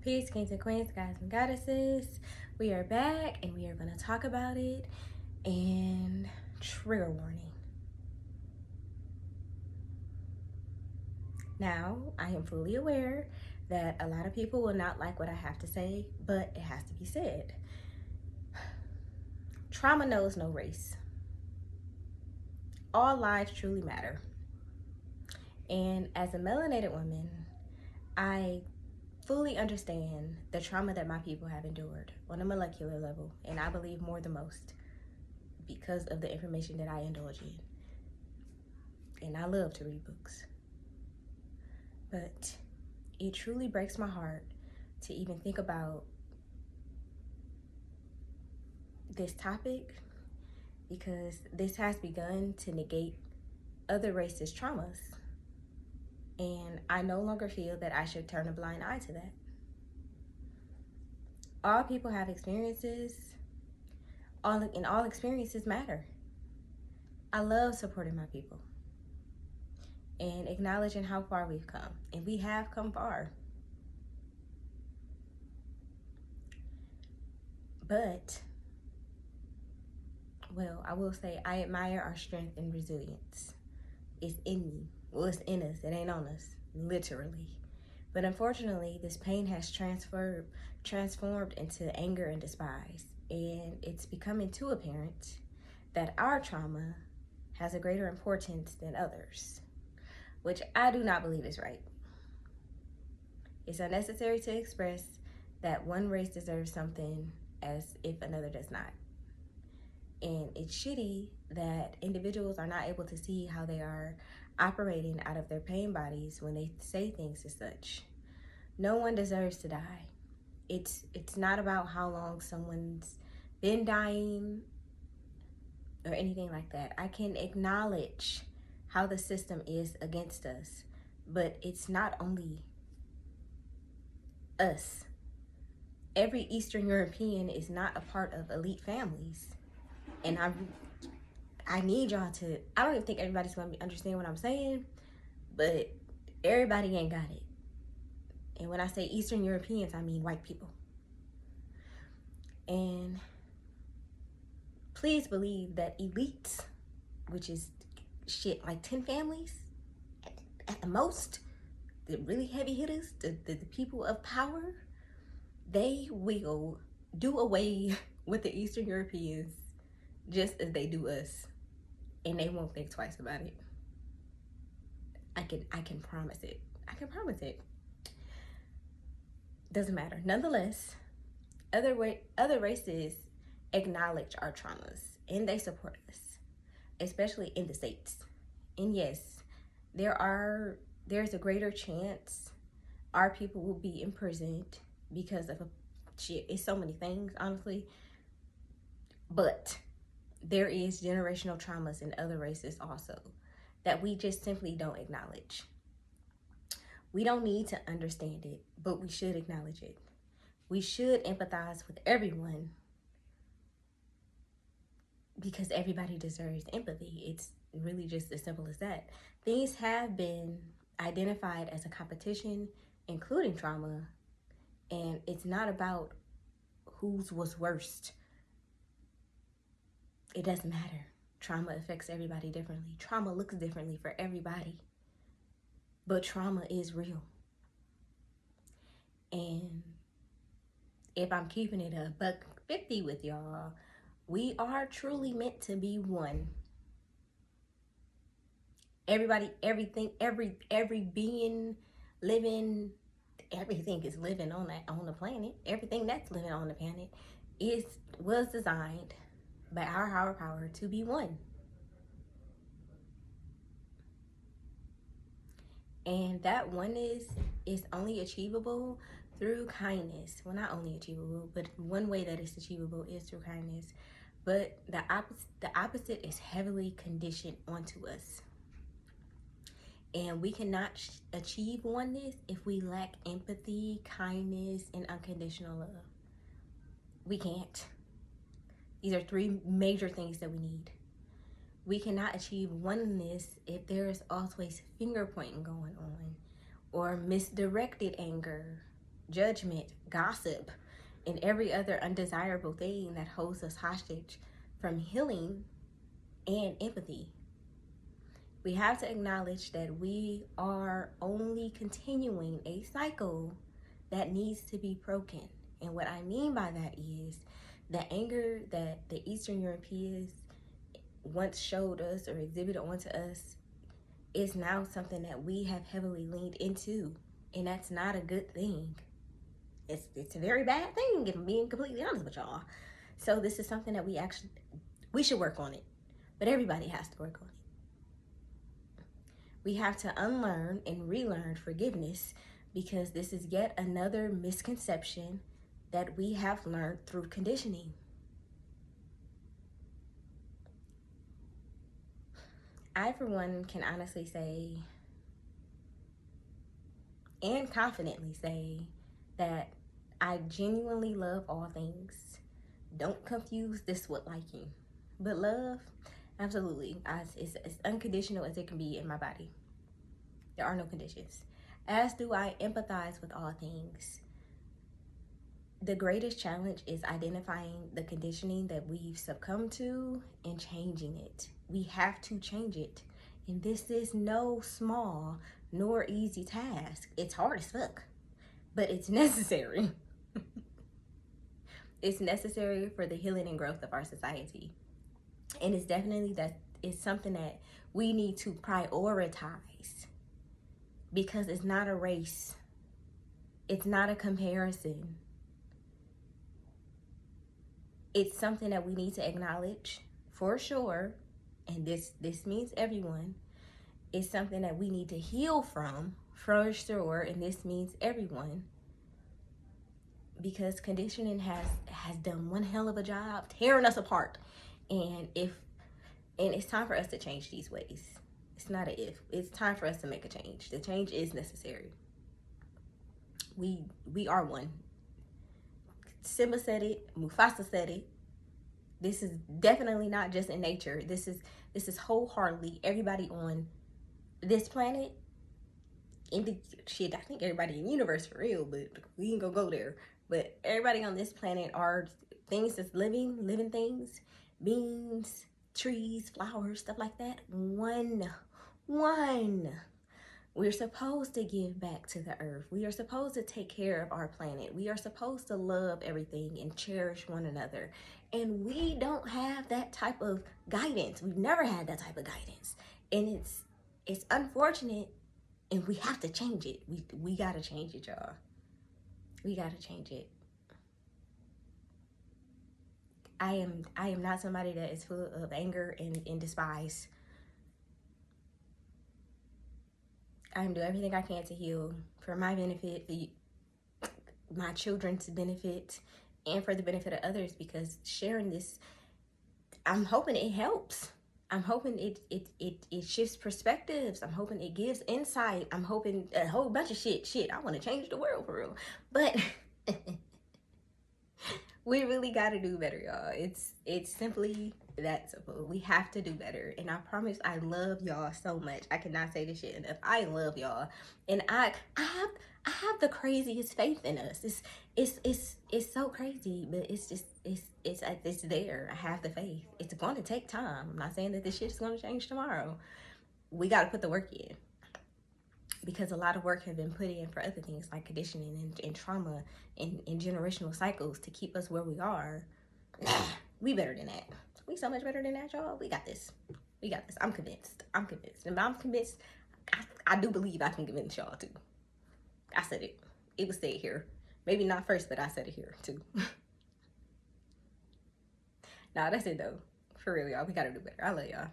Peace, kings and queens, guys and goddesses. We are back and we are going to talk about it. And trigger warning. Now, I am fully aware that a lot of people will not like what I have to say, but it has to be said. Trauma knows no race. All lives truly matter. And as a melanated woman, I fully understand the trauma that my people have endured on a molecular level, and I believe more than most because of the information that I indulge in. And I love to read books. But it truly breaks my heart to even think about this topic, because this has begun to negate other races' traumas. And I no longer feel that I should turn a blind eye to that. All people have experiences, and all experiences matter. I love supporting my people and acknowledging how far we've come. And we have come far. But, well, I will say I admire our strength and resilience. It's in me. Well, it's in us. It ain't on us, literally. But unfortunately, this pain has transformed into anger and despise. And it's becoming too apparent that our trauma has a greater importance than others, which I do not believe is right. It's unnecessary to express that one race deserves something as if another does not. And it's shitty that individuals are not able to see how they are operating out of their pain bodies when they say things as such. No one deserves to die. It's not about how long someone's been dying or anything like that. I can acknowledge how the system is against us, but it's not only us. Every Eastern European is not a part of elite families. And I need y'all to, I don't even think everybody's going to understand what I'm saying, but everybody ain't got it. And when I say Eastern Europeans, I mean white people. And please believe that elites, which is shit like 10 families at the most, the really heavy hitters, the people of power, they will do away with the Eastern Europeans just as they do us, and they won't think twice about it. I can promise it. I can promise it. Doesn't matter. Nonetheless, other races acknowledge our traumas and they support us, especially in the States. And yes, there's a greater chance our people will be imprisoned because of it's so many things, honestly. But there is generational traumas in other races also that we just simply don't acknowledge. We don't need to understand it, but we should acknowledge it. We should empathize with everyone because everybody deserves empathy. It's really just as simple as that. Things have been identified as a competition, including trauma, and it's not about whose was worst. It doesn't matter. Trauma affects everybody differently. Trauma looks differently for everybody. But trauma is real. And if I'm keeping it $150 with y'all, we are truly meant to be one. Everybody, everything, every being living, everything is living on the planet. Everything that's living on the planet was designed by our higher power to be one. And that oneness is only achievable through kindness. Well, not only achievable, but one way that it's achievable is through kindness. But the opposite is heavily conditioned onto us. And we cannot achieve oneness if we lack empathy, kindness, and unconditional love. We can't. These are three major things that we need. We cannot achieve oneness if there is always finger pointing going on, or misdirected anger, judgment, gossip, and every other undesirable thing that holds us hostage from healing and empathy. We have to acknowledge that we are only continuing a cycle that needs to be broken. And what I mean by that is the anger that the Eastern Europeans once showed us or exhibited onto us is now something that we have heavily leaned into. And that's not a good thing. It's a very bad thing, if I'm being completely honest with y'all. So this is something that we should work on it. But everybody has to work on it. We have to unlearn and relearn forgiveness, because this is yet another misconception that we have learned through conditioning. I, for one, can honestly say and confidently say that I genuinely love all things. Don't confuse this with liking. But love, absolutely. It's unconditional as it can be in my body. There are no conditions. As do I empathize with all things. The greatest challenge is identifying the conditioning that we've succumbed to and changing it. We have to change it. And this is no small nor easy task. It's hard as fuck, but it's necessary. It's necessary for the healing and growth of our society. And it's definitely it's something that we need to prioritize, because it's not a race. It's not a comparison. It's something that we need to acknowledge for sure. And this means everyone. It's something that we need to heal from for sure. And this means everyone. Because conditioning has done one hell of a job tearing us apart. And it's time for us to change these ways. It's not a if. It's time for us to make a change. The change is necessary. We are one. Simba said it, Mufasa said it. This is definitely not just in nature. This is wholeheartedly everybody on this planet. I think everybody in the universe for real, but we ain't gonna go there. But everybody on this planet are things that's living things, beings, trees, flowers, stuff like that. One. We're supposed to give back to the earth. We are supposed to take care of our planet. We are supposed to love everything and cherish one another. And we don't have that type of guidance. We've never had that type of guidance. And it's unfortunate, and we have to change it. We gotta change it, y'all. We gotta change it. I am not somebody that is full of anger and despise. I am doing everything I can to heal for my benefit, for my children's benefit, and for the benefit of others, because sharing this, I'm hoping it helps. I'm hoping it shifts perspectives. I'm hoping it gives insight. I'm hoping a whole bunch of shit. I want to change the world for real. But we really got to do better, y'all. It's simply that simple. We have to do better. And I promise I love y'all so much. I cannot say this shit enough. I love y'all. And I have the craziest faith in us. It's so crazy, but it's there. I have the faith. It's going to take time. I'm not saying that this shit is going to change tomorrow. We got to put the work in, because a lot of work has been put in for other things like conditioning and trauma and generational cycles to keep us where we are. We better than that. We so much better than that, y'all. We got this. I'm convinced. And I'm convinced. I do believe I can convince y'all too. I said it. It was said here. Maybe not first, but I said it here too. Nah, that's it though. For real, y'all. We gotta do better. I love y'all.